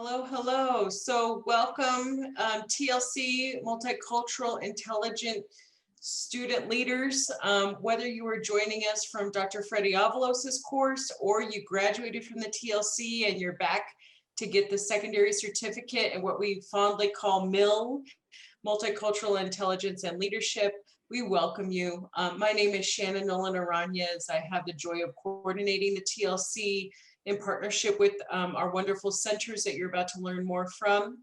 Hello, hello. So welcome TLC Multicultural Intelligent Student Leaders. Whether you are joining us from Dr. Freddie Avalos's course or you graduated from the TLC and you're back to get the secondary certificate and what we fondly call MIL, Multicultural Intelligence and Leadership, we welcome you. My name is Shannon Nolan Aranez. I have the joy of coordinating the TLC in partnership with our wonderful centers that you're about to learn more from.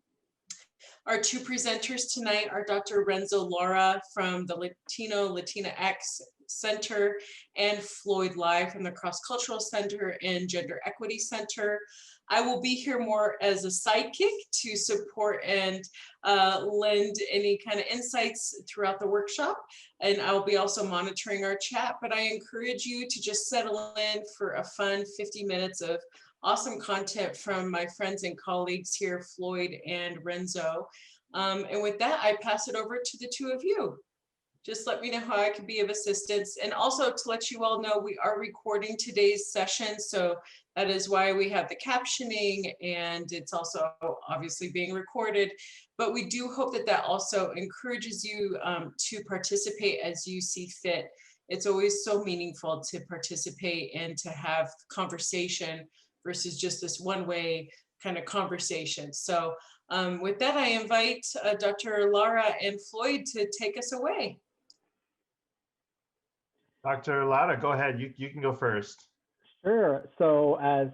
Our two presenters tonight are Dr. Renzo Lara from the Latinx Center and Floyd Lai from the Cross Cultural Center and Gender Equity Center. I will be here more as a sidekick to support and lend any kind of insights throughout the workshop. And I'll be also monitoring our chat, but I encourage you to just settle in for a fun 50 minutes of awesome content from my friends and colleagues here, Floyd and Renzo. And with that, I pass it over to the two of you. Just let me know how I can be of assistance. And also to let you all know, we are recording today's session. So that is why we have the captioning, and it's also obviously being recorded. But we do hope that that also encourages you to participate as you see fit. It's always so meaningful to participate and to have conversation versus just this one-way kind of conversation. So with that, I invite Dr. Lara and Floyd to take us away. Dr. Lara, go ahead. You can go first. Sure. So as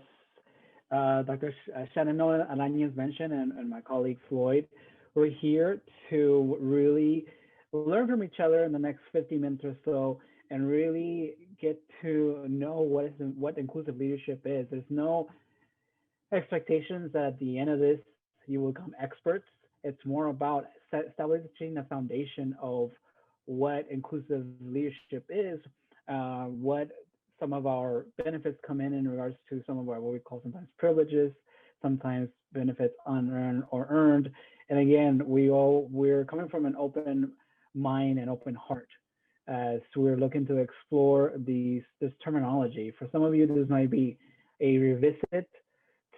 Dr. Shannon Nolan Aranez mentioned, and my colleague Floyd, we're here to really learn from each other in the next 50 minutes or so and really get to know what inclusive leadership is. There's no expectations that at the end of this, you will become experts. It's more about establishing the foundation of what inclusive leadership is, what some of our benefits come in regards to some of our what we call sometimes privileges, sometimes benefits unearned or earned. And again, we're coming from an open mind and open heart as we're looking to explore this terminology. For some of you, this might be a revisit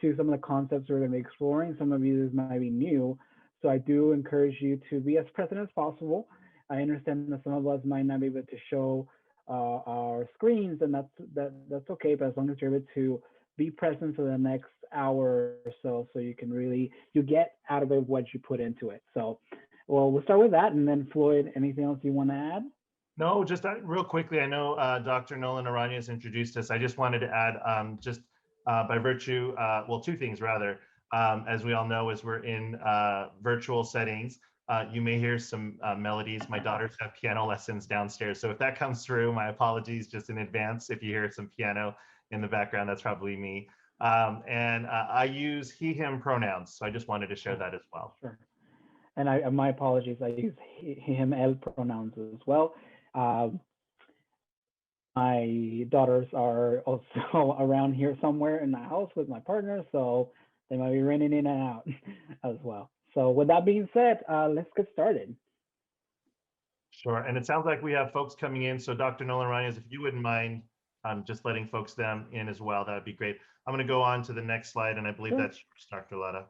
to some of the concepts we're going to be exploring. Some of you, this might be new. So I do encourage you to be as present as possible. I understand that some of us might not be able to show our screens, and that's okay, but as long as you're able to be present for the next hour or so you can really get out of it what you put into it. So well, we'll start with that, and then Floyd, anything else you want to add? No, just real quickly, I know Dr. Nolan Aranez introduced us. I just wanted to add by virtue, well, two things rather. As we all know, as we're in virtual settings, you may hear some melodies. My daughters have piano lessons downstairs. So if that comes through, my apologies just in advance. If you hear some piano in the background, that's probably me. And I use he, him pronouns. So I just wanted to share that as well. Sure. And my apologies, I use he, him, el pronouns as well. My daughters are also around here somewhere in the house with my partner, so they might be running in and out as well. So with that being said, let's get started. Sure, and it sounds like we have folks coming in. So Dr. Nolan Aranez, if you wouldn't mind just letting folks them in as well, that would be great. I'm gonna go on to the next slide, and I believe that's Dr. Lara.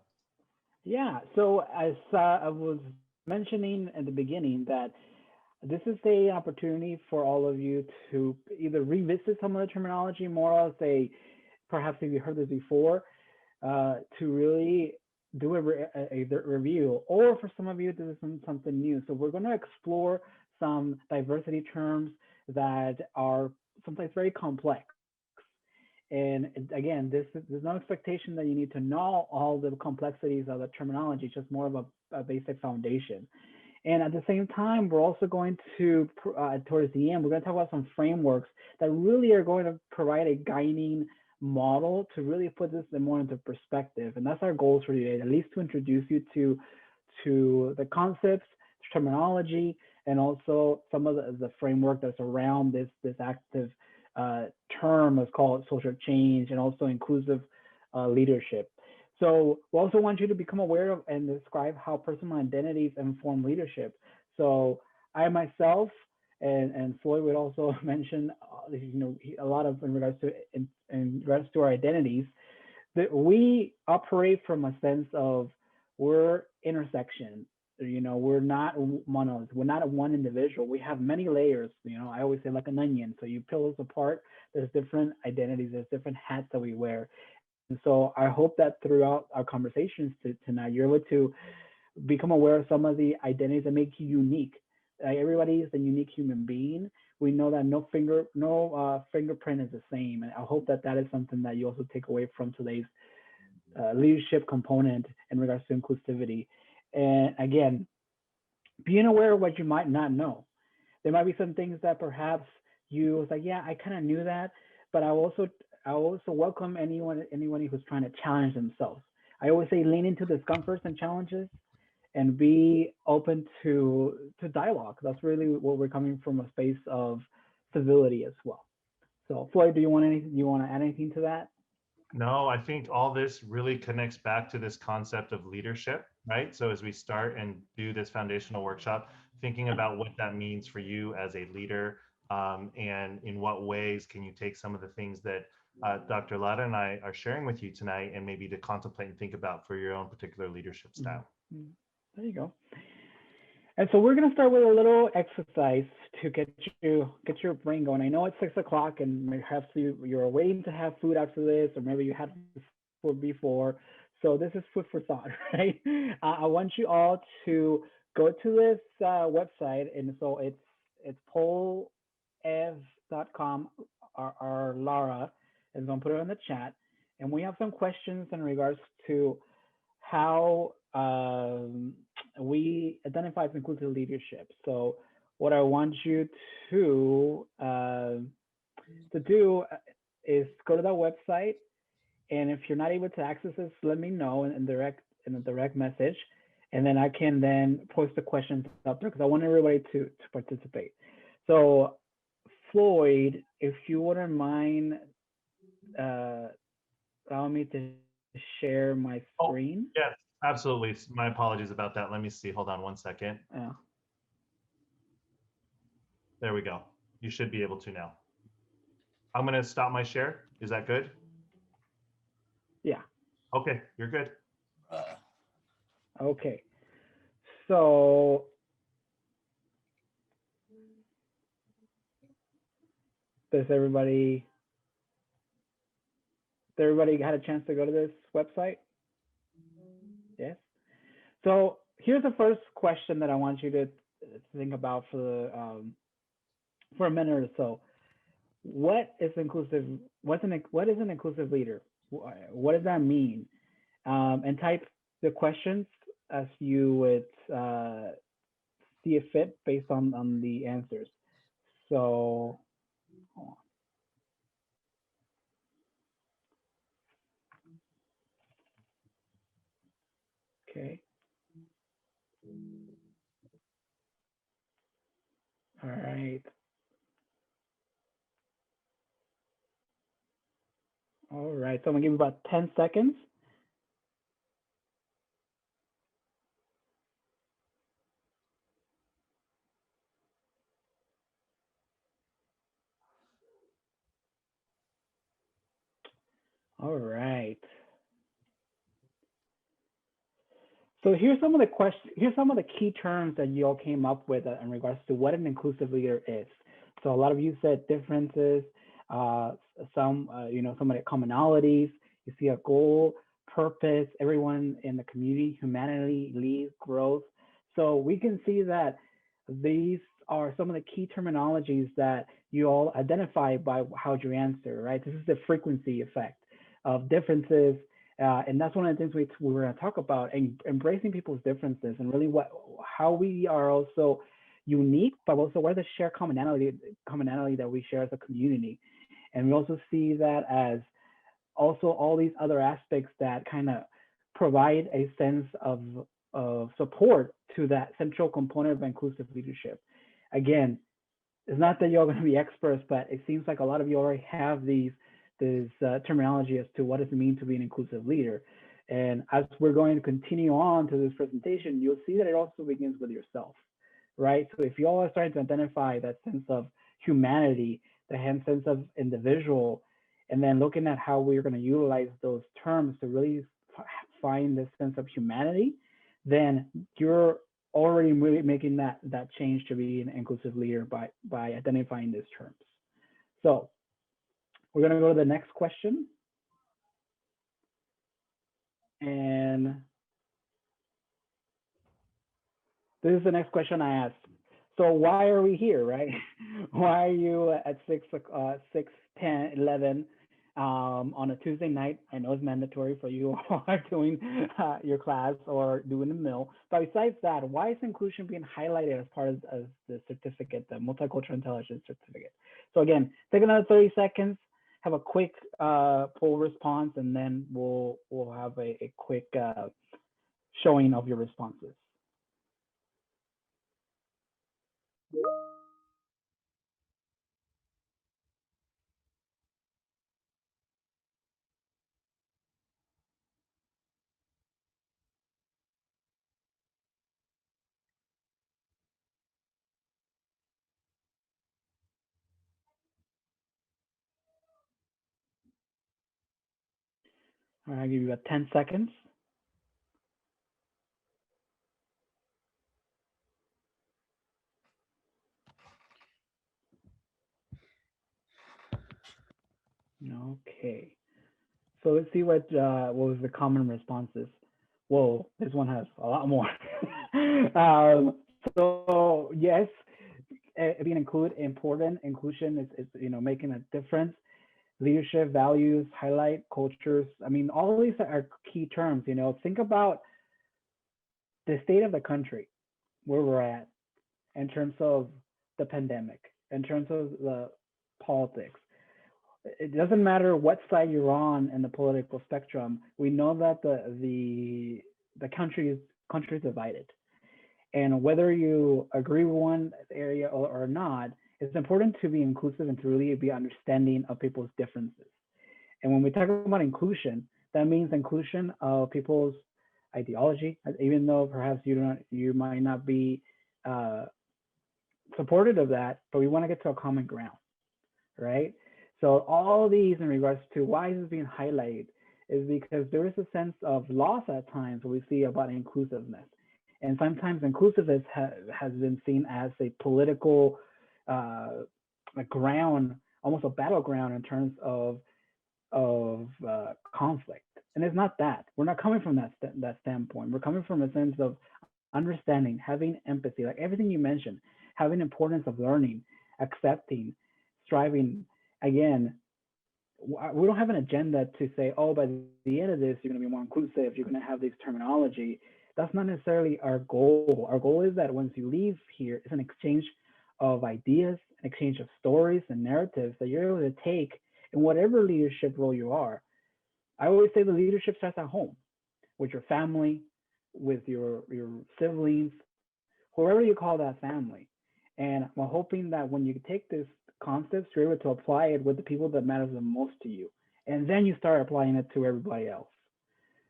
Yeah, so as I was mentioning at the beginning that this is an opportunity for all of you to either revisit some of the terminology, more or say, perhaps if you heard this before, to really do a review, or for some of you, this is something new. So we're going to explore some diversity terms that are sometimes very complex. And again, there's no expectation that you need to know all the complexities of the terminology, just more of a basic foundation. And at the same time, we're also going to, towards the end, we're going to talk about some frameworks that really are going to provide a guiding model to really put this more into perspective. And that's our goals for today, at least to introduce you to the concepts, terminology, and also some of the framework that's around this active term is called social change and also inclusive leadership. So we also want you to become aware of and describe how personal identities inform leadership. So I myself and Floyd would also mention, a lot of in regards to our identities. we operate from a sense of we're intersection. You know, we're not monolith. We're not a one individual. We have many layers. You know, I always say like an onion. So you peel us apart. There's different identities. There's different hats that we wear. And so I hope that throughout our conversations tonight, you're able to become aware of some of the identities that make you unique. Everybody is a unique human being. We know that no fingerprint is the same, and I hope that that is something that you also take away from today's leadership component in regards to inclusivity. And again, being aware of what you might not know. There might be some things that perhaps you was like, yeah, I kind of knew that, but I also welcome anyone who's trying to challenge themselves. I always say lean into discomforts and challenges and be open to dialogue. That's really what we're coming from, a space of civility as well. So Floyd, do you want to add anything to that? No, I think all this really connects back to this concept of leadership, right? So as we start and do this foundational workshop, thinking about what that means for you as a leader, and in what ways can you take some of the things that Dr. Lara and I are sharing with you tonight, and maybe to contemplate and think about for your own particular leadership style. There you go. And so we're going to start with a little exercise to get your brain going. I know it's 6 o'clock and perhaps you're waiting to have food after this, or maybe you had food before. So this is food for thought, right? I want you all to go to this website, and so it's polev.com. Our Lara is going to put it in the chat, and we have some questions in regards to how we identify as inclusive leadership. So what I want you to do is go to that website, and if you're not able to access this, let me know in a direct message, and then I can then post the questions up there because I want everybody to participate. So Floyd, if you wouldn't mind allowing me to share my screen. Oh, yes, absolutely. My apologies about that. Let me see. Hold on one second. Yeah. There we go. You should be able to now. I'm going to stop my share. Is that good? Yeah. Okay, you're good. Okay. So does everybody had a chance to go to this website? Yes. So here's the first question that I want you to think about for a minute or so. What is inclusive? What is an inclusive leader? What does that mean? And type the questions as you would see it fit based on the answers. So hold on. Okay. All right. All right. So I'm gonna give you about 10 seconds. All right. So here's some of the questions. Here's some of the key terms that you all came up with in regards to what an inclusive leader is. So a lot of you said differences, some of the commonalities. You see a goal, purpose, everyone in the community, humanity, lead, growth. So we can see that these are some of the key terminologies that you all identify by how you answer, right? This is the frequency effect of differences. And that's one of the things we were going to talk about, and embracing people's differences and really how we are also unique, but also what are the shared commonality that we share as a community. And we also see that as also all these other aspects that kind of provide a sense of support to that central component of inclusive leadership. Again, it's not that you're going to be experts, but it seems like a lot of you already have this terminology as to what does it mean to be an inclusive leader. And as we're going to continue on to this presentation, you'll see that it also begins with yourself, right? So if you all are starting to identify that sense of humanity, the sense of individual, and then looking at how we're going to utilize those terms to really find this sense of humanity, then you're already really making that change to be an inclusive leader by identifying these terms. So we're going to go to the next question. And this is the next question I asked. So why are we here, right? Why are you at 6, 10, 11 on a Tuesday night? I know it's mandatory for you who are doing your class or doing the mill. But besides that, why is inclusion being highlighted as part of the certificate, the multicultural intelligence certificate? So again, take another 30 seconds, have a quick poll response, and then we'll have a quick showing of your responses. All right, I'll give you about 10 seconds. Okay. So let's see what was the common responses. Whoa, this one has a lot more. So yes, being important. Inclusion is making a difference. Leadership, values, highlight, cultures. I mean, all of these are key terms. Think about the state of the country, where we're at, in terms of the pandemic, in terms of the politics. It doesn't matter what side you're on in the political spectrum. We know that the country is divided, and whether you agree with one area or not, it's important to be inclusive and to really be understanding of people's differences. And when we talk about inclusion, that means inclusion of people's ideology, even though perhaps you might not be supportive of that, but we want to get to a common ground, right? So all these in regards to why is this being highlighted is because there is a sense of loss at times we see about inclusiveness. And sometimes inclusiveness has been seen as a political ground, almost a battleground in terms of conflict. And it's not that. We're not coming from that standpoint. We're coming from a sense of understanding, having empathy, like everything you mentioned, having importance of learning, accepting, striving. Again, we don't have an agenda to say, oh, by the end of this, you're going to be more inclusive, you're going to have this terminology. That's not necessarily our goal. Our goal is that once you leave here, it's an exchange of ideas, an exchange of stories and narratives that you're able to take in whatever leadership role you are. I always say the leadership starts at home, with your family, with your siblings, whoever you call that family. And I'm hoping that when you take this concepts, you're able to apply it with the people that matter the most to you. And then you start applying it to everybody else.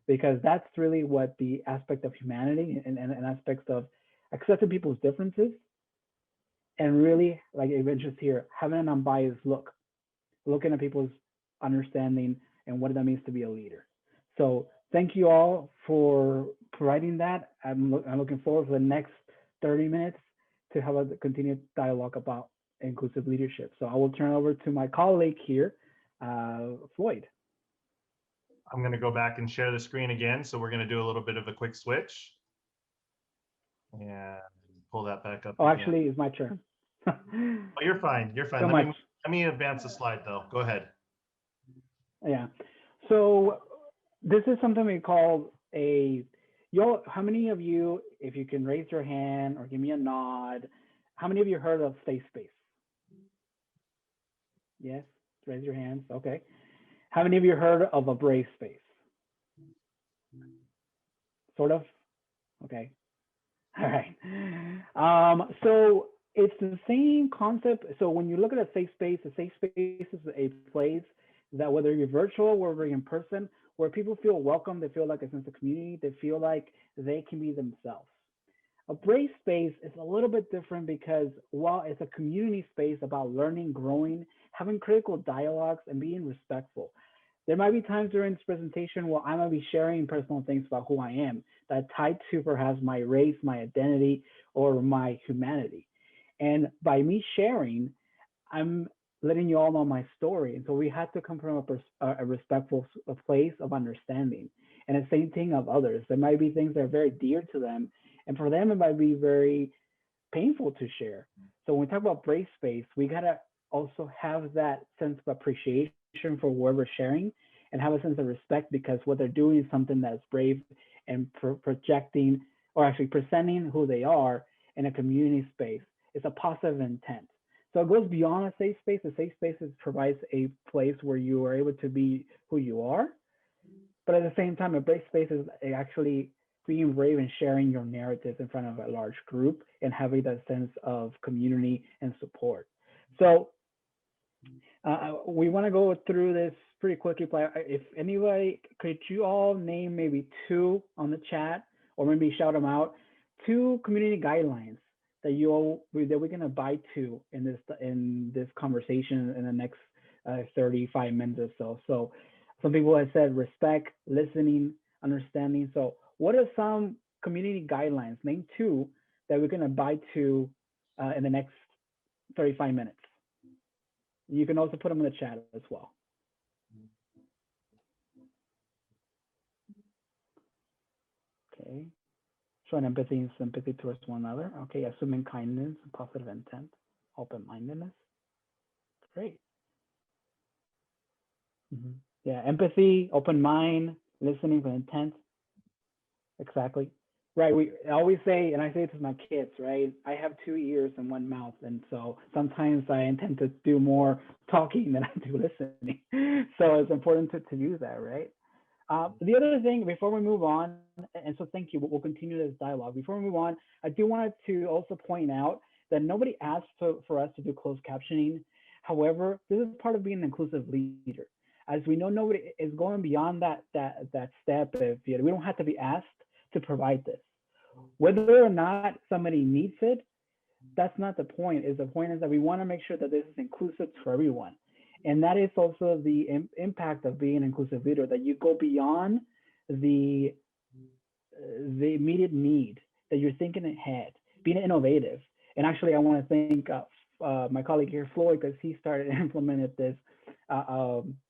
Because that's really what the aspect of humanity and aspects of accepting people's differences and really, like it mentions here, having an unbiased look, looking at people's understanding and what that means to be a leader. So thank you all for providing that. I'm looking forward for the next 30 minutes to have a continued dialogue about inclusive leadership. So I will turn over to my colleague here, Floyd. I'm going to go back and share the screen again. So we're going to do a little bit of a quick switch and pull that back up. Oh, again. Actually, it's my turn. Oh, you're fine. You're fine. Let me advance the slide though. Go ahead. Yeah. So this is something we call how many of you, if you can raise your hand or give me a nod, how many of you heard of Safe Space? Yes, raise your hands. Okay. How many of you heard of a Brave Space? Sort of? Okay. All right. So it's the same concept. So when you look at a safe space is a place that whether you're virtual or whether you're in person, where people feel welcome, they feel like a sense of community, they feel like they can be themselves. A brave space is a little bit different because while it's a community space about learning, growing, having critical dialogues, and being respectful, there might be times during this presentation where I might be sharing personal things about who I am that tied to perhaps my race, my identity, or my humanity. And by me sharing, I'm letting you all know my story. And so we have to come from a respectful place of understanding. And the same thing of others. There might be things that are very dear to them. And for them, it might be very painful to share. So when we talk about brave space, we got to also have that sense of appreciation for whoever we're sharing and have a sense of respect because what they're doing is something that's brave and projecting or actually presenting who they are in a community space. It's a positive intent. So it goes beyond a safe space. A safe space provides a place where you are able to be who you are. But at the same time, a brave space is actually being brave and sharing your narratives in front of a large group and having that sense of community and support. So we want to go through this pretty quickly, but if anybody, could you all name maybe two on the chat or maybe shout them out, two community guidelines that that we can abide to in this conversation in the next 35 minutes or so. So some people have said respect, listening, understanding. So what are some community guidelines? Name two that we can abide to in the next 35 minutes. You can also put them in the chat as well. Okay. Showing empathy and sympathy towards one another. Okay. Assuming kindness, positive intent, open-mindedness. Great. Yeah. Empathy, open mind, listening with intent. Exactly. Right. We always say, and I say it to my kids, right? I have 2 ears and 1 mouth. And so sometimes I intend to do more talking than I do listening. So it's important to use that, right? The other thing before we move on, and so thank you, we'll continue this dialogue. Before we move on, I do want to also point out that nobody asked for us to do closed captioning. However, this is part of being an inclusive leader. As we know, nobody is going beyond that step. If we don't have to be asked to provide this. Whether or not somebody needs it, that's not the point. The point is that we want to make sure that this is inclusive for everyone. And that is also the impact of being an inclusive leader, that you go beyond the immediate need, that you're thinking ahead, being innovative. And actually, I want to thank my colleague here, Floyd, because he started and implemented this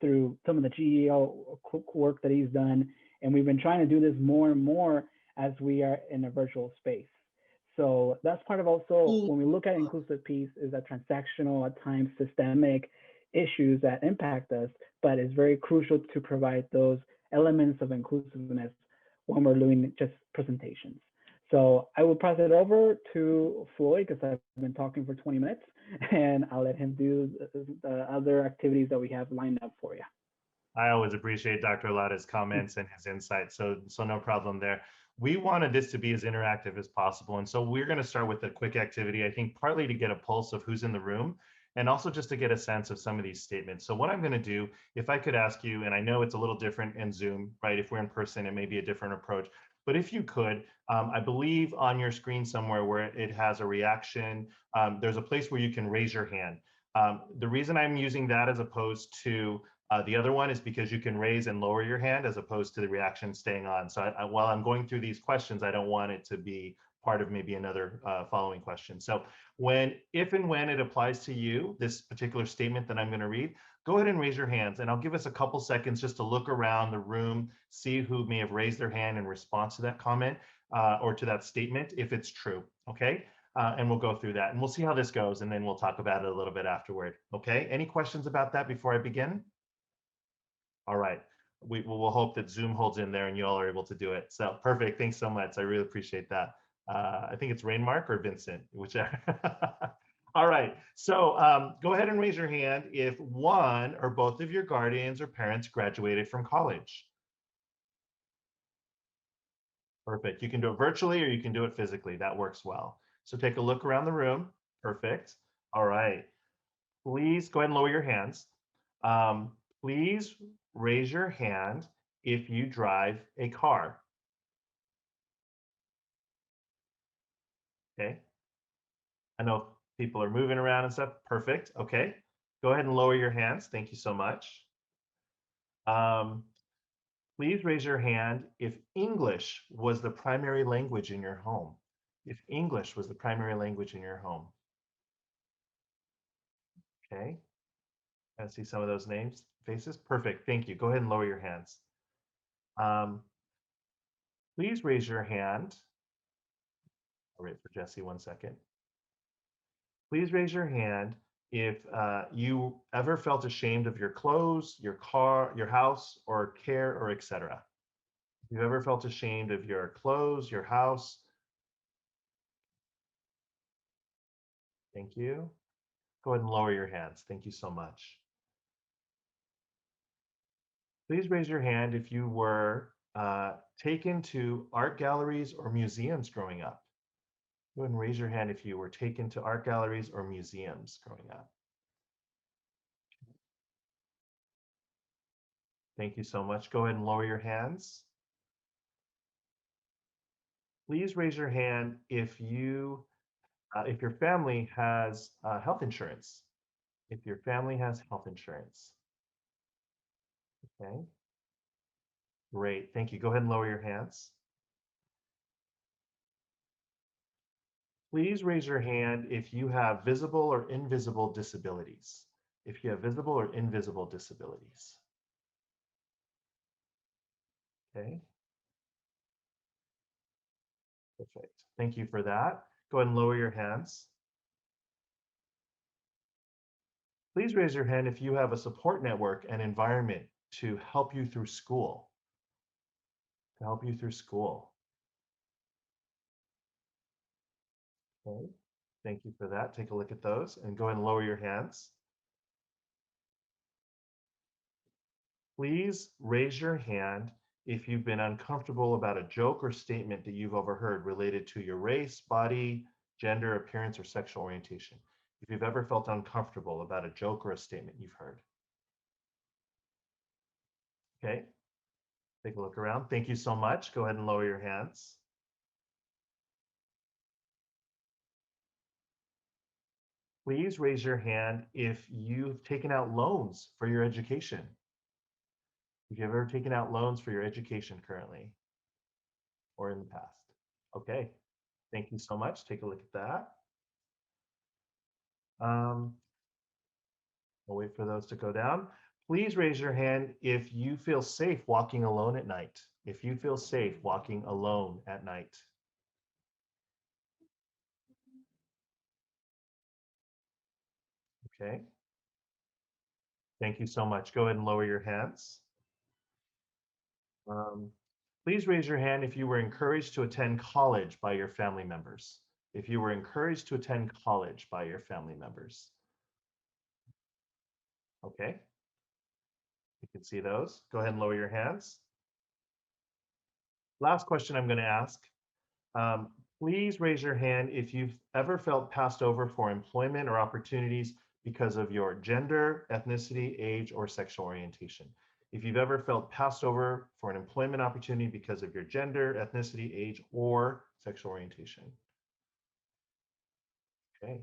through some of the GEO work that he's done. And we've been trying to do this more and more as we are in a virtual space. So that's part of also when we look at inclusive piece is that transactional, at times systemic issues that impact us, but it's very crucial to provide those elements of inclusiveness when we're doing just presentations. So I will pass it over to Floyd because I've been talking for 20 minutes and I'll let him do the other activities that we have lined up for you. I always appreciate Dr. Lada's comments and his insights, so no problem there. We wanted this to be as interactive as possible, and so we're going to start with a quick activity, I think partly to get a pulse of who's in the room, and also just to get a sense of some of these statements. So what I'm going to do, if I could ask you, and I know it's a little different in Zoom, right? If we're in person, it may be a different approach, but if you could, I believe on your screen somewhere where it has a reaction, there's a place where you can raise your hand. The reason I'm using that as opposed to the other one is because you can raise and lower your hand as opposed to the reaction staying on. So while I'm going through these questions, I don't want it to be part of maybe another following question. So if and when it applies to you, this particular statement that I'm going to read, go ahead and raise your hands, and I'll give us a couple seconds just to look around the room, see who may have raised their hand in response to that comment or to that statement, if it's true, okay? And we'll go through that, and we'll see how this goes, and then we'll talk about it a little bit afterward, okay? Any questions about that before I begin? All right, we'll hope that Zoom holds in there and you all are able to do it. So perfect, thanks so much. I really appreciate that. I think it's Rainmark or Vincent, whichever. All right, so go ahead and raise your hand if one or both of your guardians or parents graduated from college. Perfect, you can do it virtually or you can do it physically, that works well. So take a look around the room, perfect. All right, please go ahead and lower your hands. Please raise your hand if you drive a car. Okay. I know people are moving around and stuff. Perfect. Okay. Go ahead and lower your hands. Thank you so much. Please raise your hand if English was the primary language in your home. If English was the primary language in your home. Okay. I see some of those names, faces. Perfect. Thank you. Go ahead and lower your hands. Please raise your hand. I'll wait for Jesse 1 second. Please raise your hand if you ever felt ashamed of your clothes, your car, your house, or care, or etc. If you've ever felt ashamed of your clothes, your house. Thank you. Go ahead and lower your hands. Thank you so much. Please raise your hand if you were taken to art galleries or museums growing up. Go ahead and raise your hand if you were taken to art galleries or museums growing up. Thank you so much. Go ahead and lower your hands. Please raise your hand if you, if your family has health insurance. If your family has health insurance. Okay. Great. Thank you. Go ahead and lower your hands. Please raise your hand if you have visible or invisible disabilities. If you have visible or invisible disabilities. Okay. Perfect. Thank you for that. Go ahead and lower your hands. Please raise your hand if you have a support network and environment to help you through school. To help you through school. Okay. Thank you for that. Take a look at those and go ahead and lower your hands. Please raise your hand if you've been uncomfortable about a joke or statement that you've overheard related to your race, body, gender, appearance, or sexual orientation. If you've ever felt uncomfortable about a joke or a statement you've heard. Okay, take a look around. Thank you so much. Go ahead and lower your hands. Please raise your hand if you've taken out loans for your education. If you've ever taken out loans for your education currently or in the past. Okay, thank you so much. Take a look at that. I'll wait for those to go down. Please raise your hand if you feel safe walking alone at night. If you feel safe walking alone at night. Okay. Thank you so much. Go ahead and lower your hands. Please raise your hand if you were encouraged to attend college by your family members. If you were encouraged to attend college by your family members. Okay. You can see those. Go ahead and lower your hands. Last question I'm going to ask. Please raise your hand if you've ever felt passed over for employment or opportunities because of your gender, ethnicity, age, or sexual orientation. If you've ever felt passed over for an employment opportunity because of your gender, ethnicity, age, or sexual orientation. Okay.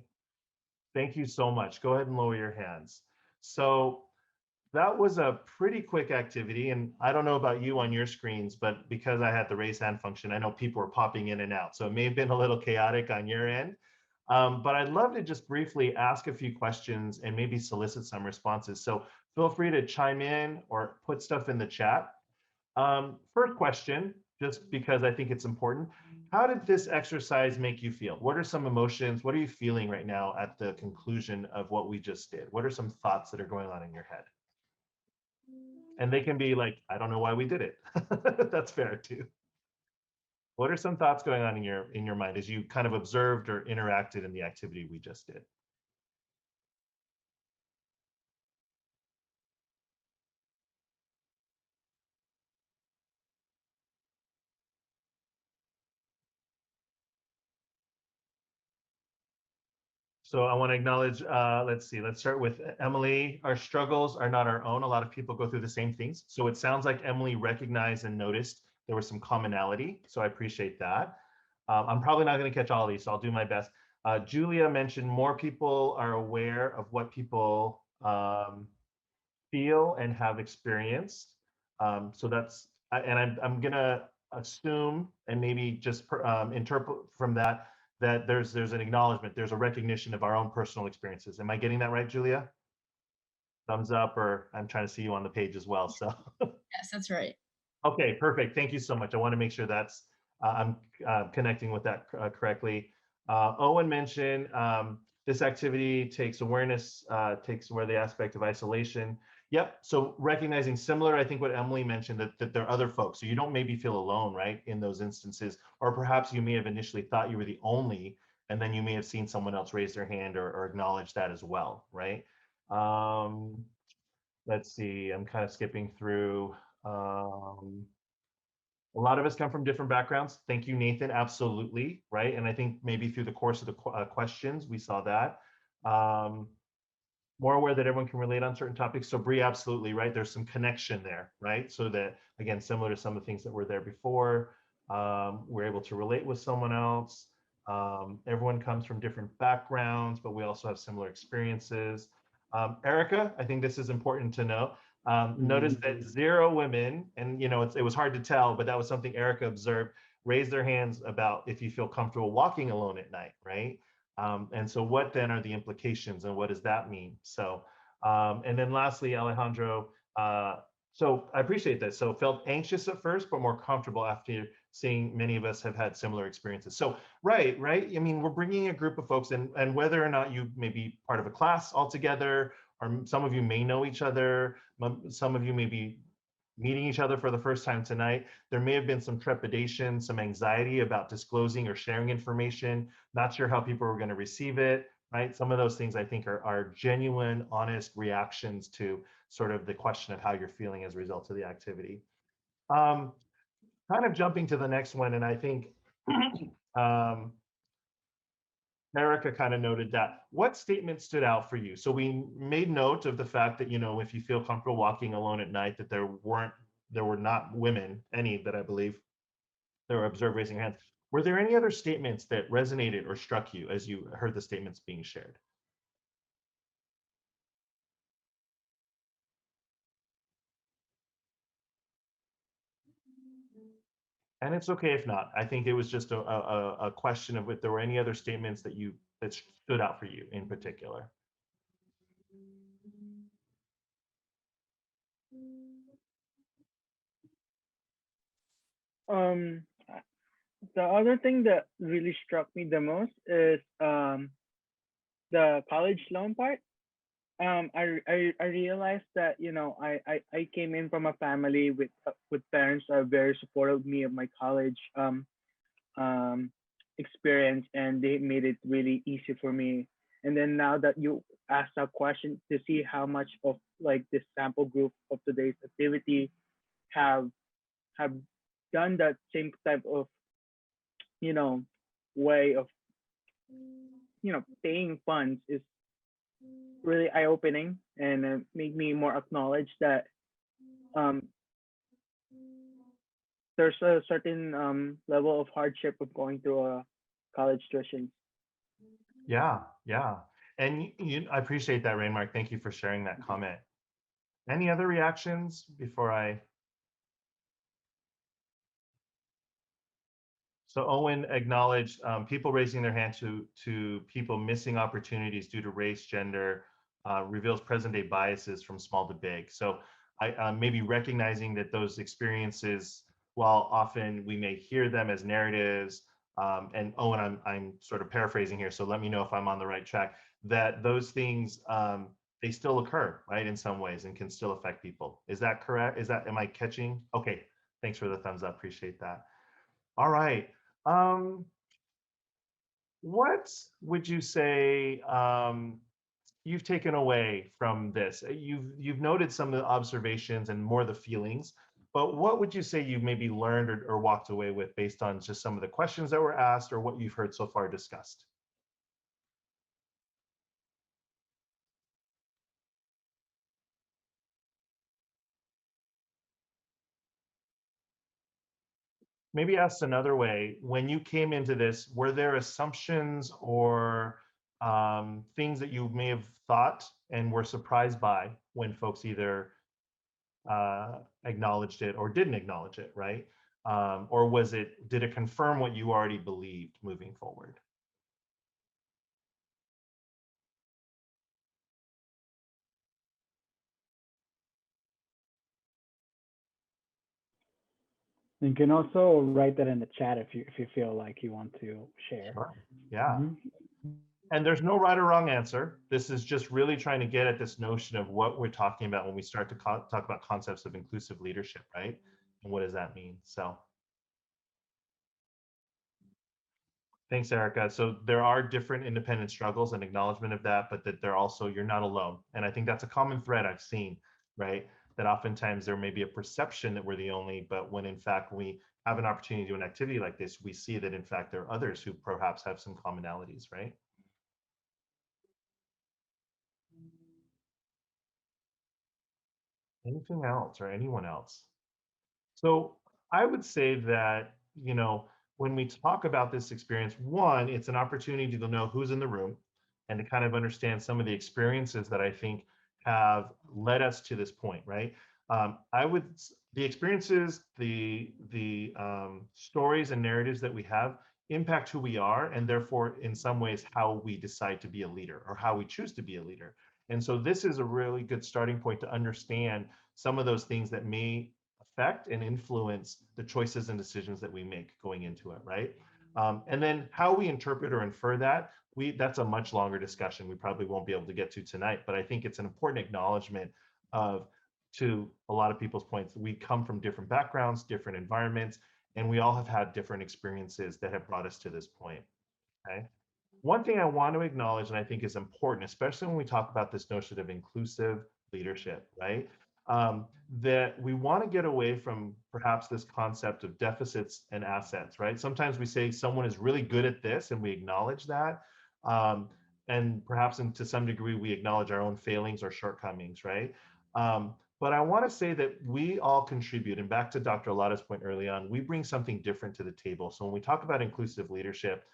Thank you so much. Go ahead and lower your hands. So that was a pretty quick activity, and I don't know about you on your screens, but because I had the raise hand function, I know people were popping in and out, so it may have been a little chaotic on your end. But I'd love to just briefly ask a few questions and maybe solicit some responses. So feel free to chime in or put stuff in the chat. First question, just because I think it's important. How did this exercise make you feel? What are some emotions? What are you feeling right now at the conclusion of what we just did? What are some thoughts that are going on in your head? And they can be like, I don't know why we did it. That's fair too. What are some thoughts going on in your mind as you kind of observed or interacted in the activity we just did? So I want to acknowledge, let's see, let's start with Emily. Our struggles are not our own. A lot of people go through the same things. So it sounds like Emily recognized and noticed there was some commonality. So I appreciate that. I'm probably not going to catch all of these, so I'll do my best. Julia mentioned more people are aware of what people feel and have experienced. So that's, and I'm going to assume and maybe just interpret from that that there's an acknowledgement, there's a recognition of our own personal experiences. Am I getting that right, Julia? Thumbs up, or I'm trying to see you on the page as well. So Yes, that's right. okay, perfect. Thank you so much. I want to make sure that's I'm connecting with that correctly. Owen mentioned this activity takes awareness, takes away the aspect of isolation. Yep. So recognizing similar, I think what Emily mentioned, that there are other folks. So you don't maybe feel alone, right, in those instances, or perhaps you may have initially thought you were the only, and then you may have seen someone else raise their hand or acknowledge that as well, right? Let's see. I'm kind of skipping through. A lot of us come from different backgrounds. Thank you, Nathan. Absolutely, right? And I think maybe through the course of the questions, we saw that. More aware that everyone can relate on certain topics. So Bree, absolutely, right? There's some connection there, right? So that, again, similar to some of the things that were there before, we're able to relate with someone else. Everyone comes from different backgrounds, but we also have similar experiences. Erica, I think this is important to know. Notice that 0 women, and it was hard to tell, but that was something Erica observed, raised their hands about if you feel comfortable walking alone at night, right? And so what then are the implications and what does that mean? So, and then lastly, Alejandro, so I appreciate this. So felt anxious at first, but more comfortable after seeing many of us have had similar experiences. So, right. I mean, we're bringing a group of folks and whether or not you may be part of a class altogether, or some of you may know each other, some of you may be meeting each other for the first time tonight. There may have been some trepidation, some anxiety about disclosing or sharing information, not sure how people were going to receive it, right? Some of those things I think are genuine, honest reactions to sort of the question of how you're feeling as a result of the activity. Kind of jumping to the next one, and I think Erica kind of noted that. What statement stood out for you? So we made note of the fact that, if you feel comfortable walking alone at night, that there were not women, any that I believe that were observed raising hands. Were there any other statements that resonated or struck you as you heard the statements being shared? And it's okay if not. I think it was just a question of if there were any other statements that stood out for you in particular. Um, the other thing that really struck me the most is the college loan part. I realized that I came in from a family with parents that are very supportive of me of my college experience, and they made it really easy for me. And then now that you asked that question, to see how much of like this sample group of today's activity have have done that same type of way of paying funds is really eye-opening, and make me more acknowledge that um, there's a certain level of hardship of going through a college tuition. Yeah. And I appreciate that, Rainmark. Thank you for sharing that comment. Any other reactions before I? So Owen acknowledged people raising their hand to people missing opportunities due to race, gender, reveals present day biases from small to big. So I maybe recognizing that those experiences, while often we may hear them as narratives, and Owen, I'm sort of paraphrasing here, so let me know if I'm on the right track, that those things, they still occur, right, in some ways and can still affect people. Is that correct? Am I catching? Okay, thanks for the thumbs up, appreciate that. All right. What would you say you've taken away from this? You've noted some of the observations and more the feelings, but what would you say you've maybe learned or walked away with based on just some of the questions that were asked or what you've heard so far discussed? maybe asked another way, when you came into this, were there assumptions or things that you may have thought and were surprised by when folks either acknowledged it or didn't acknowledge it, right? Or did it confirm what you already believed moving forward? You can also write that in the chat if you feel like you want to share. Sure. Yeah. Mhm. And there's no right or wrong answer. This is just really trying to get at this notion of what we're talking about when we start to talk about concepts of inclusive leadership, right? And what does that mean? So thanks, Erica. So there are different independent struggles and acknowledgement of that, but that they're also, you're not alone. And I think that's a common thread I've seen, right? That oftentimes there may be a perception that we're the only, but when in fact we have an opportunity to do an activity like this, we see that in fact there are others who perhaps have some commonalities, right? Anything else or anyone else? So I would say that, when we talk about this experience, one, it's an opportunity to know who's in the room and to kind of understand some of the experiences that I think have led us to this point, right? The experiences, the stories and narratives that we have impact who we are, and therefore, in some ways, how we decide to be a leader or how we choose to be a leader. And so this is a really good starting point to understand some of those things that may affect and influence the choices and decisions that we make going into it, right? And then how we interpret or infer that, that's a much longer discussion we probably won't be able to get to tonight, but I think it's an important acknowledgement of, to a lot of people's points, we come from different backgrounds, different environments, and we all have had different experiences that have brought us to this point, okay? One thing I want to acknowledge, and I think is important, especially when we talk about this notion of inclusive leadership, right? That we want to get away from perhaps this concept of deficits and assets, right? Sometimes we say someone is really good at this and we acknowledge that. And perhaps to some degree, we acknowledge our own failings or shortcomings, right? But I want to say that we all contribute, and back to Dr. Alada's point early on, we bring something different to the table. So when we talk about inclusive leadership,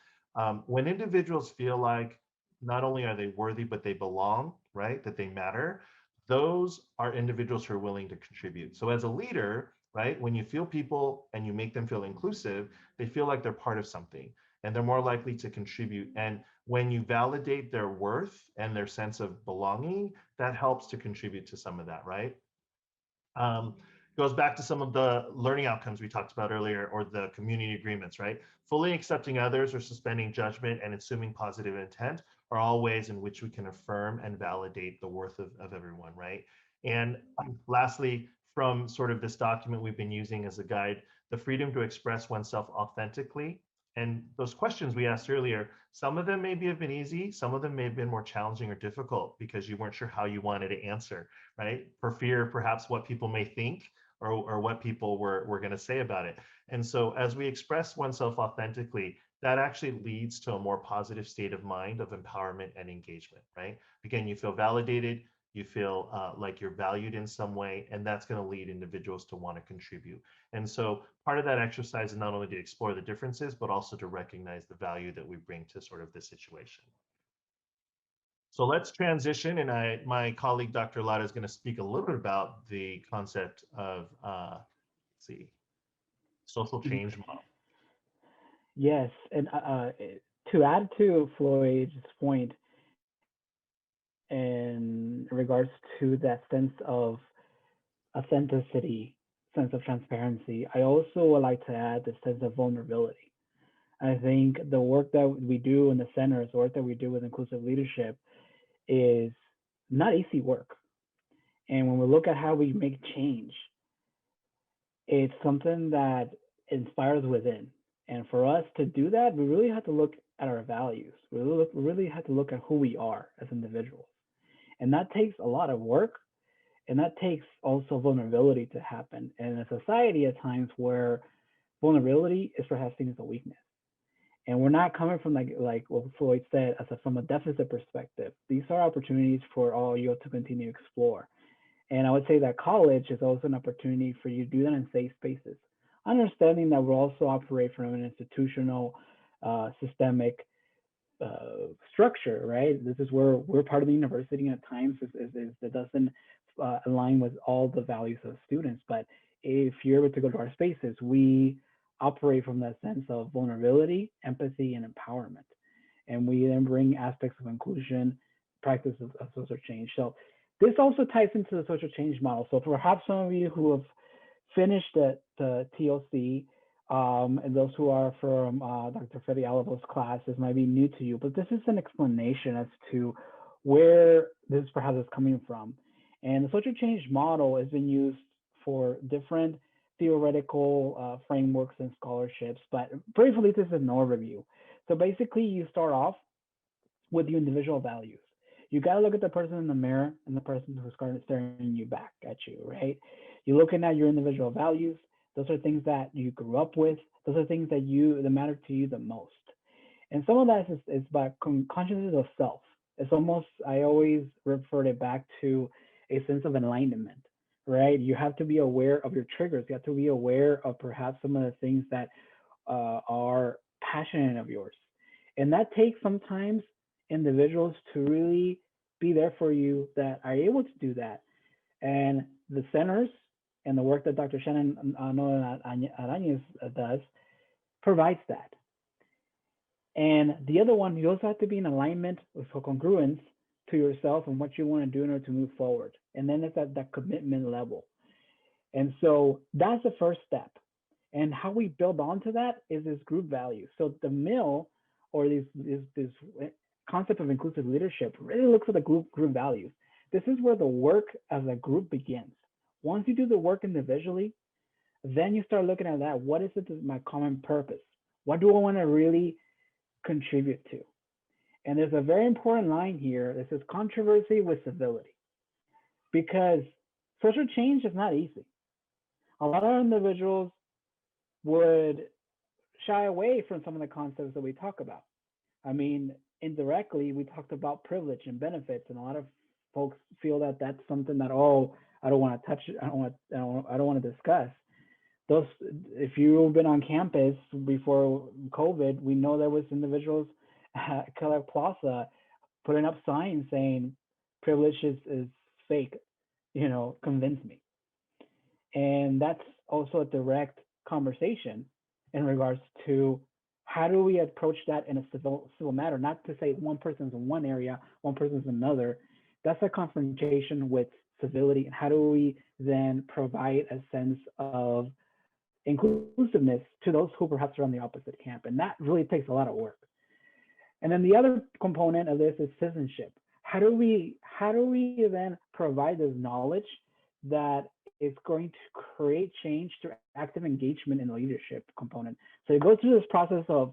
when individuals feel like not only are they worthy, but they belong, right? That they matter, those are individuals who are willing to contribute. So as a leader, right, when you feel people and you make them feel inclusive, they feel like they're part of something and they're more likely to contribute. And when you validate their worth and their sense of belonging, that helps to contribute to some of that, right? Goes back to some of the learning outcomes we talked about earlier, or the community agreements, right? Fully accepting others or suspending judgment and assuming positive intent are all ways in which we can affirm and validate the worth of everyone, right? And lastly, from sort of this document we've been using as a guide, the freedom to express oneself authentically. And those questions we asked earlier, some of them maybe have been easy, some of them may have been more challenging or difficult because you weren't sure how you wanted to answer, right? For fear, perhaps, what people may think or what people were going to say about it. And so as we express oneself authentically, that actually leads to a more positive state of mind of empowerment and engagement, right? Again, you feel validated, you feel like you're valued in some way, and that's going to lead individuals to want to contribute. And so part of that exercise is not only to explore the differences, but also to recognize the value that we bring to sort of this situation. So let's transition, and my colleague, Dr. Alada, is going to speak a little bit about the concept of, let's see, social change model. Yes, and to add to Floyd's point in regards to that sense of authenticity, sense of transparency, I also would like to add the sense of vulnerability. I think the work that we do in the centers, the work that we do with inclusive leadership, is not easy work. And when we look at how we make change, it's something that inspires within. And for us to do that, we really have to look at our values. We really have to look at who we are as individuals. And that takes a lot of work, and that takes also vulnerability to happen. And in a society at times where vulnerability is perhaps seen as a weakness. And we're not coming from like what Floyd said, from a deficit perspective. These are opportunities for all you to continue to explore. And I would say that college is also an opportunity for you to do that in safe spaces. understanding that we also operate from an institutional, systemic structure, right? This is where we're part of the university, and at times that doesn't align with all the values of students. But if you're able to go to our spaces, we operate from that sense of vulnerability, empathy, and empowerment. And we then bring aspects of inclusion, practice of social change. So this also ties into the social change model. So perhaps some of you who have finished the TLC, and those who are from Dr. Freddy Alavo's class, this might be new to you, but this is an explanation as to where this perhaps is coming from. And the social change model has been used for different theoretical frameworks and scholarships, but briefly, this is an overview. So basically, you start off with your individual values. You got to look at the person in the mirror and the person who's staring you back at you, right? You're looking at your individual values. Those are things that you grew up with. Those are things that matter to you the most. And some of that is by consciousness of self. It's almost, I always refer it back to a sense of enlightenment, right? You have to be aware of your triggers. You have to be aware of perhaps some of the things that are passionate of yours. And that takes sometimes individuals to really be there for you that are able to do that. And the centers and the work that Dr. Shannon Aranez does provides that. And the other one, you also have to be in alignment with congruence to yourself and what you want to do in order to move forward. And then it's at that commitment level. And so that's the first step. And how we build onto that is this group value. So the MIL, or this concept of inclusive leadership, really looks at the group values. This is where the work as a group begins. Once you do the work individually, then you start looking at that. What is my common purpose? What do I want to really contribute to? And there's a very important line here that says controversy with civility, because social change is not easy. A lot of individuals would shy away from some of the concepts that we talk about. I mean, indirectly, we talked about privilege and benefits, and a lot of folks feel that that's something that, oh, I don't want to touch it. I don't want to discuss. Those, if you've been on campus before COVID, we know there was individuals at Kellogg Plaza putting up signs saying privilege is fake, convince me. And that's also a direct conversation in regards to how do we approach that in a civil matter, not to say one person's in one area, one person's in another. That's a confrontation with civility. And how do we then provide a sense of inclusiveness to those who perhaps are on the opposite camp? And that really takes a lot of work. And then the other component of this is citizenship. How do we then provide this knowledge that is going to create change through active engagement in the leadership component? So it goes through this process of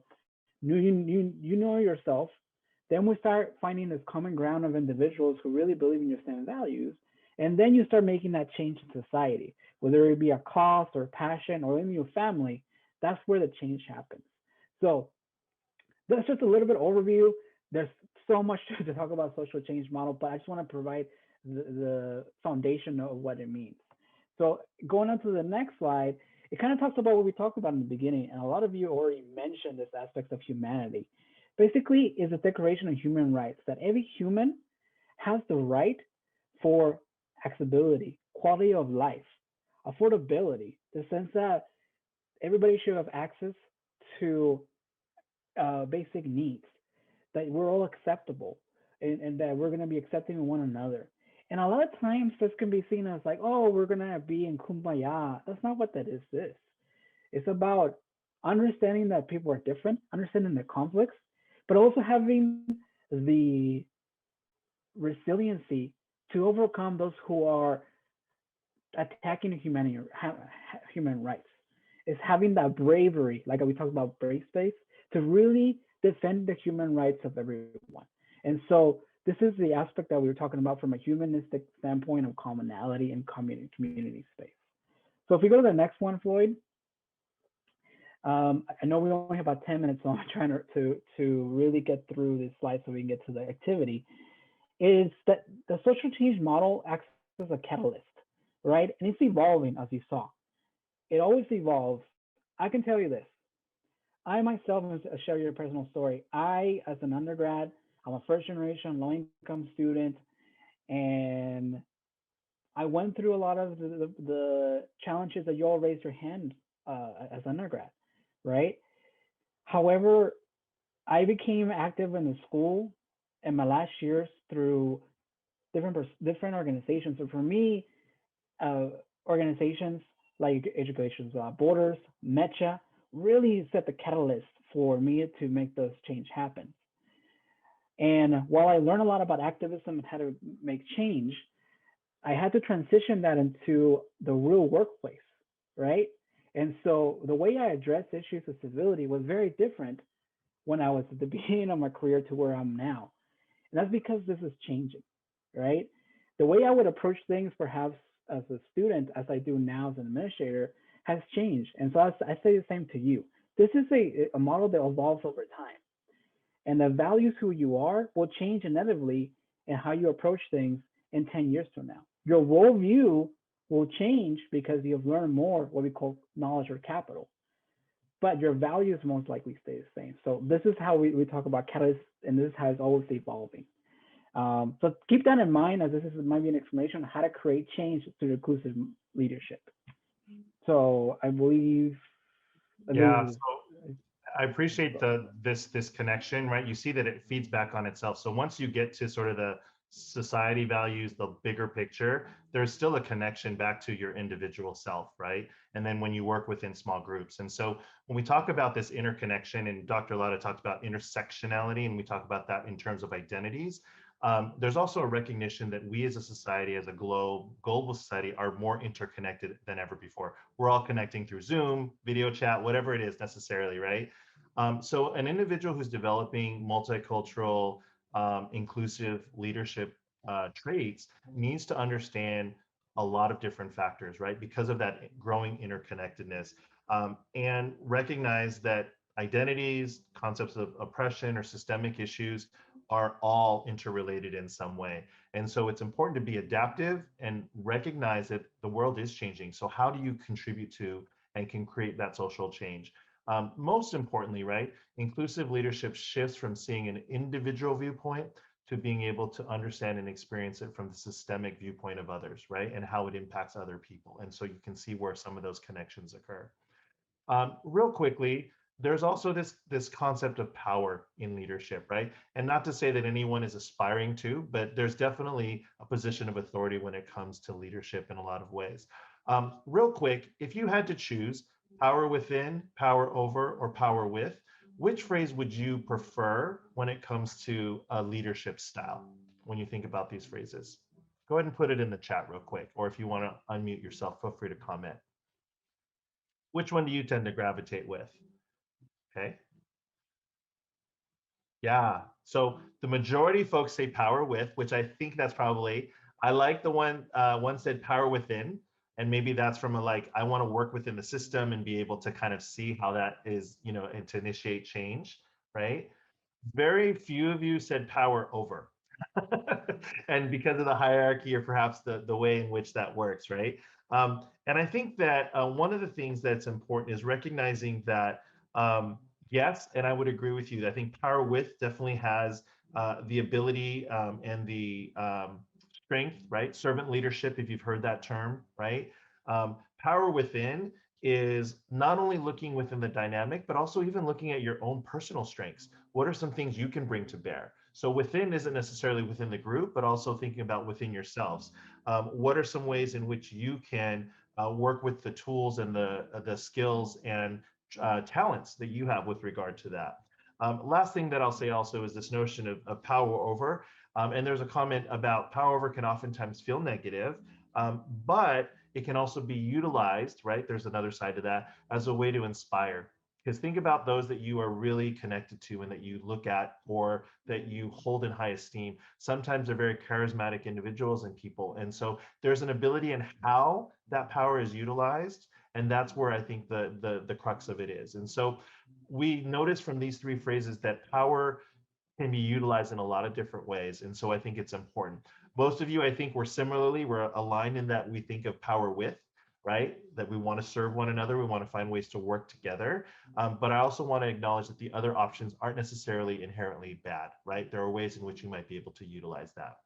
you know yourself. Then we start finding this common ground of individuals who really believe in your same values. And then you start making that change in society, whether it be a cause or passion or even your family. That's where the change happens. So that's just a little bit overview. There's so much to talk about social change model, but I just want to provide the foundation of what it means. So going on to the next slide, it kind of talks about what we talked about in the beginning, and a lot of you already mentioned this aspect of humanity. Basically, is a Declaration of Human Rights that every human has the right for accessibility, quality of life, affordability, the sense that everybody should have access to basic needs, that we're all acceptable, and that we're going to be accepting of one another. And a lot of times this can be seen as like, oh, we're going to be in kumbaya. That's not what that is. It's about understanding that people are different, understanding the conflicts, but also having the resiliency to overcome those who are attacking human rights. It's having that bravery, like we talked about brave space, to really defend the human rights of everyone. And so this is the aspect that we were talking about from a humanistic standpoint of commonality and community space. So if we go to the next one, Floyd, I know we only have about 10 minutes, so I'm trying to really get through this slide so we can get to the activity, is that the social change model acts as a catalyst, right? And it's evolving, as you saw. It always evolves I can tell you this. I myself, and share your personal story. I, as an undergrad, I'm a first generation low income student, and I went through a lot of the challenges that you all raised your hand as undergrad, right? However, I became active in the school in my last years through different organizations. So for me, uh, organizations like Education Without Borders, MECHA, really set the catalyst for me to make those change happen. And while I learned a lot about activism and how to make change, I had to transition that into the real workplace, right? And so the way I addressed issues of civility was very different when I was at the beginning of my career to where I'm now. And that's because this is changing, right? The way I would approach things, perhaps as a student, as I do now as an administrator, has changed. And so I say the same to you. This is a model that evolves over time. And the values who you are will change inevitably in how you approach things in 10 years from now. Your worldview will change because you've learned more what we call knowledge or capital. But your values most likely stay the same. So this is how we talk about catalysts, and this is how it's always evolving. So keep that in mind, as this might be an explanation on how to create change through inclusive leadership. So I believe. Yeah, so I appreciate this connection, right? You see that it feeds back on itself. So once you get to sort of the society values, the bigger picture, there's still a connection back to your individual self, right? And then when you work within small groups. And so when we talk about this interconnection, and Dr. Lada talked about intersectionality, and we talk about that in terms of identities, there's also a recognition that we as a society, as a global society, are more interconnected than ever before. We're all connecting through Zoom, video chat, whatever it is necessarily, right? So an individual who's developing multicultural, inclusive leadership traits needs to understand a lot of different factors, right? Because of that growing interconnectedness, and recognize that identities, concepts of oppression or systemic issues are all interrelated in some way. And so it's important to be adaptive and recognize that the world is changing. So how do you contribute to and can create that social change? Most importantly, right, inclusive leadership shifts from seeing an individual viewpoint to being able to understand and experience it from the systemic viewpoint of others, right, and how it impacts other people. And so you can see where some of those connections occur. Real quickly, there's also this concept of power in leadership, right? And not to say that anyone is aspiring to, but there's definitely a position of authority when it comes to leadership in a lot of ways. Real quick, if you had to choose power within, power over, or power with, which phrase would you prefer when it comes to a leadership style when you think about these phrases? Go ahead and put it in the chat real quick, or if you want to unmute yourself, feel free to comment. Which one do you tend to gravitate with? Okay. Yeah. So the majority folks say power with, which I think that's probably, I like the one said power within, and maybe that's from a like, I want to work within the system and be able to kind of see how that is, and to initiate change, right? Very few of you said power over. And because of the hierarchy or perhaps the way in which that works, right? And I think that one of the things that's important is recognizing that, yes, and I would agree with you. I think power with definitely has the ability and the strength, right? Servant leadership, if you've heard that term, right? Power within is not only looking within the dynamic, but also even looking at your own personal strengths. What are some things you can bring to bear? So within isn't necessarily within the group, but also thinking about within yourselves. What are some ways in which you can work with the tools and the skills and talents that you have with regard to that? Last thing that I'll say also is this notion of power over. And there's a comment about power over can oftentimes feel negative, but it can also be utilized, right? There's another side to that as a way to inspire. Because think about those that you are really connected to and that you look at or that you hold in high esteem. Sometimes they're very charismatic individuals and people. And so there's an ability in how that power is utilized. And that's where I think the crux of it is. And so we notice from these three phrases that power can be utilized in a lot of different ways. And so I think it's important. Most of you, I think we're aligned in that we think of power with. right? That we want to serve one another, we want to find ways to work together. But I also want to acknowledge that the other options aren't necessarily inherently bad, right? There are ways in which you might be able to utilize that.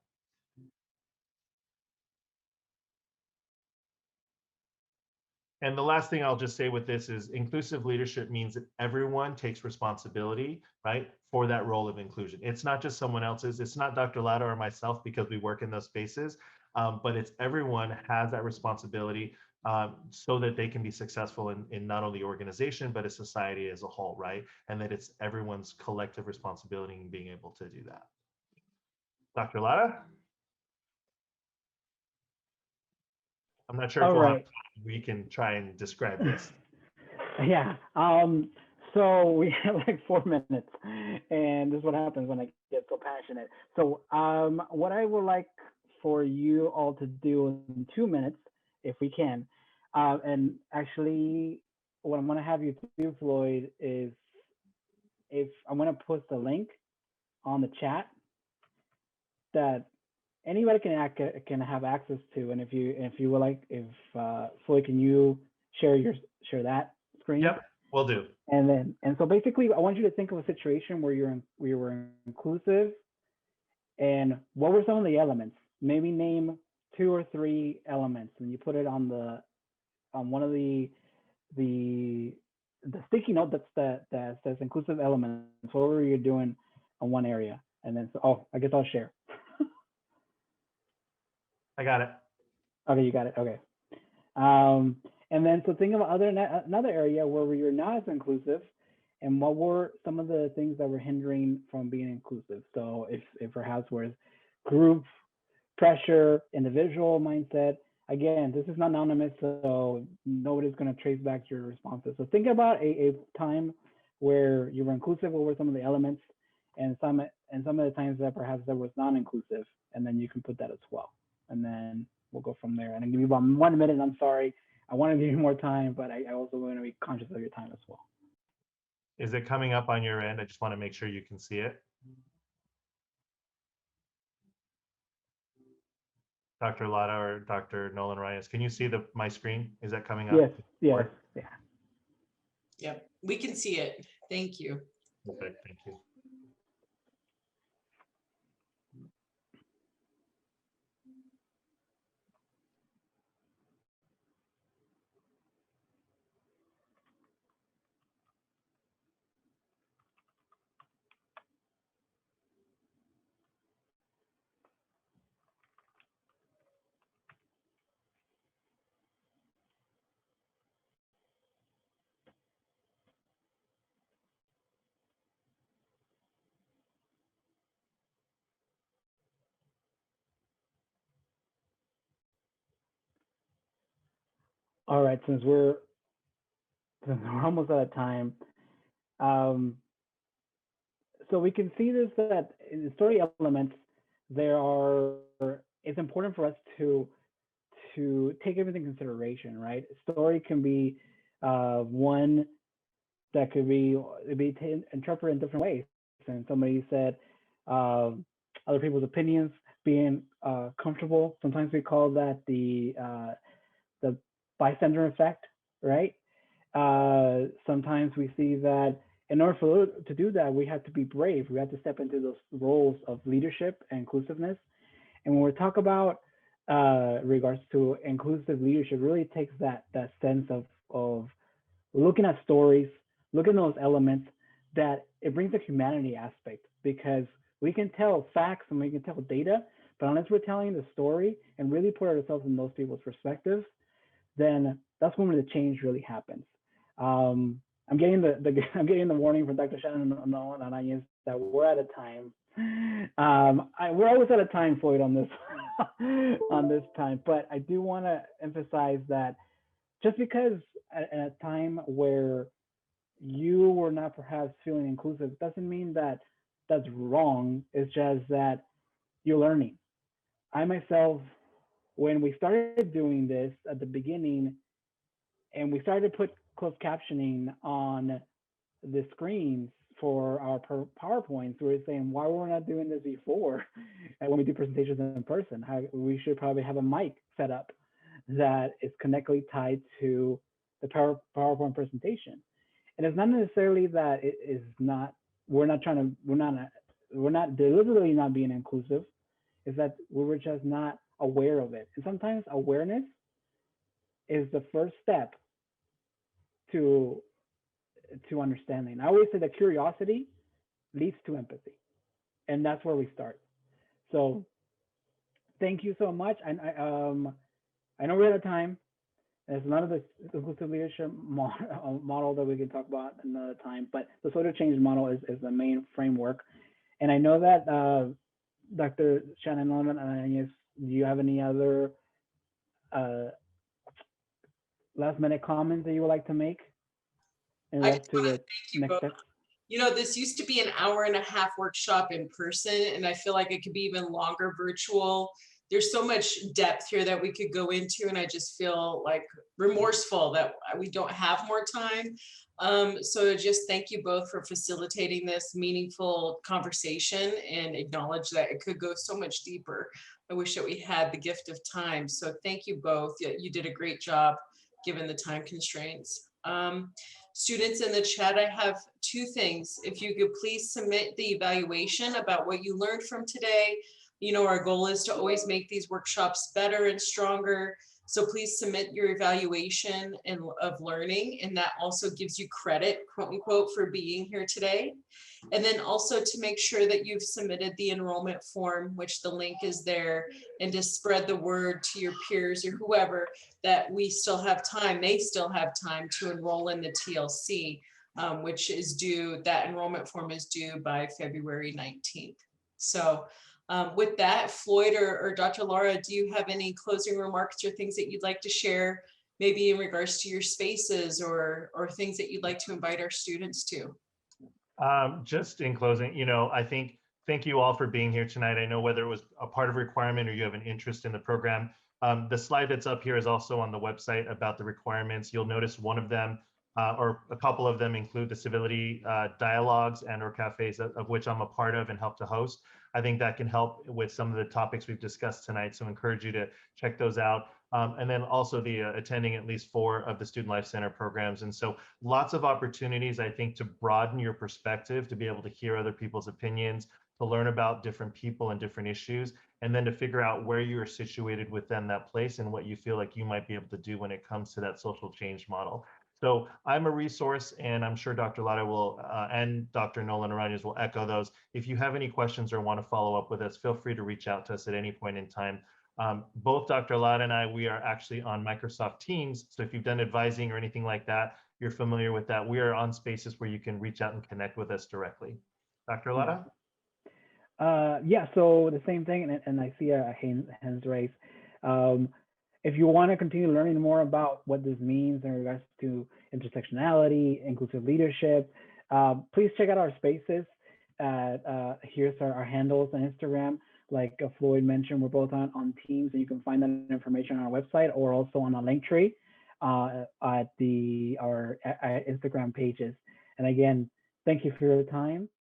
And the last thing I'll just say with this is inclusive leadership means that everyone takes responsibility, right, for that role of inclusion. It's not just someone else's. It's not Dr. Latta or myself because we work in those spaces, but it's everyone has that responsibility so that they can be successful in not only organization, but a society as a whole, right? And that it's everyone's collective responsibility in being able to do that. Dr. Latta? I'm not sure if All we'll have right. time. We can try and describe this. Yeah. So we have like 4 minutes, and this is what happens when I get so passionate. So what I would like for you all to do in 2 minutes, if we can, and actually, what I'm going to have you do, Floyd, is if I'm going to post a link on the chat that anybody can have access to, and if you would like, if Floyd, can you share that screen? Yep, will do. And so basically, I want you to think of a situation where we were inclusive, and what were some of the elements? Maybe name 2 or 3 elements, and you put it on one of the sticky note that says inclusive elements. What were you doing on one area? And then, I guess I'll share. I got it. Okay, you got it. Okay. And then, so think of another area where you're not as inclusive, and what were some of the things that were hindering from being inclusive? So if perhaps was group pressure, individual mindset. Again, this is not anonymous, so nobody's going to trace back your responses. So think about a time where you were inclusive. What were some of the elements, and some of the times that perhaps there was non-inclusive, and then you can put that as well. And then we'll go from there. And I'll give you about 1 minute. I'm sorry. I want to give you more time, but I also want to be conscious of your time as well. Is it coming up on your end? I just want to make sure you can see it. Dr. Latta or Dr. Nolan Reyes, can you see my screen? Is that coming up? Yes. Yeah. Yep, we can see it. Thank you. Perfect, thank you. All right, since we're almost out of time, so we can see this, that in the story elements, it's important for us to take everything in consideration, right? Story can be one that could be interpreted in different ways. And somebody said other people's opinions being comfortable. Sometimes we call that the bystander effect, right? Sometimes we see that in order to do that, we have to be brave. We have to step into those roles of leadership and inclusiveness. And when we talk about regards to inclusive leadership, really takes that sense of looking at stories, looking at those elements, that it brings a humanity aspect, because we can tell facts and we can tell data, but unless we're telling the story and really put ourselves in those people's perspectives, then that's when the change really happens. I'm getting the warning from Dr. Shannon Nolan that we're out of time. We're always out of time, Floyd, on this on this time, but I do want to emphasize that just because at a time where you were not perhaps feeling inclusive doesn't mean that that's wrong. It's just that you're learning. I myself, when we started doing this at the beginning, and we started to put closed captioning on the screens for our PowerPoints, we were saying, why were we not doing this before? And when we do presentations in person, we should probably have a mic set up that is connectly tied to the PowerPoint presentation. And it's not necessarily that it is not, we're not deliberately not being inclusive. It's that we were just not aware of it. And sometimes awareness is the first step to understanding. I always say that curiosity leads to empathy, and that's where we start. So thank you so much. And I know we're out of time. There's another inclusive leadership model that we can talk about another time, but the social change model is the main framework. And I know that Dr. Shannon Nolan and do you have any other last minute comments that you would like to make? And I that's just to want to the thank you next both. step. You know, this used to be an hour-and-a-half workshop in person, and I feel like it could be even longer virtual. There's so much depth here that we could go into, and I just feel like remorseful that we don't have more time. So just thank you both for facilitating this meaningful conversation and acknowledge that it could go so much deeper. I wish that we had the gift of time. So thank you both. You did a great job given the time constraints. Students in the chat, I have two things. If you could please submit the evaluation about what you learned from today. You know, our goal is to always make these workshops better and stronger. So please submit your evaluation of learning, and that also gives you credit, quote unquote, for being here today. And then also to make sure that you've submitted the enrollment form, which the link is there, and to spread the word to your peers or whoever that we still have time, they still have time to enroll in the TLC, which is due, that enrollment form is due by February 19th. So with that, Floyd or Dr. Laura, do you have any closing remarks or things that you'd like to share, maybe in regards to your spaces or things that you'd like to invite our students to? Just in closing, you know, I think thank you all for being here tonight. I know whether it was a part of a requirement or you have an interest in the program, the slide that's up here is also on the website about the requirements. You'll notice one of them or a couple of them include the civility dialogues and or cafes of which I'm a part of and help to host. I think that can help with some of the topics we've discussed tonight. So I encourage you to check those out. And then also the attending at least 4 of the Student Life Center programs. And so lots of opportunities, I think, to broaden your perspective, to be able to hear other people's opinions, to learn about different people and different issues, and then to figure out where you are situated within that place and what you feel like you might be able to do when it comes to that social change model. So I'm a resource, and I'm sure Dr. Lara will and Dr. Nolan Araniz will echo those. If you have any questions or want to follow up with us, feel free to reach out to us at any point in time. Both Dr. Lara and I, we are actually on Microsoft Teams. So if you've done advising or anything like that, you're familiar with that. We are on spaces where you can reach out and connect with us directly. Dr. Lara? Yeah, so the same thing, and I see a hands raised. If you want to continue learning more about what this means in regards to intersectionality, inclusive leadership, please check out our spaces. Here's our handles on Instagram. Like Floyd mentioned, we're both on Teams, and you can find that information on our website or also on a Linktree at our Instagram pages. And again, thank you for your time.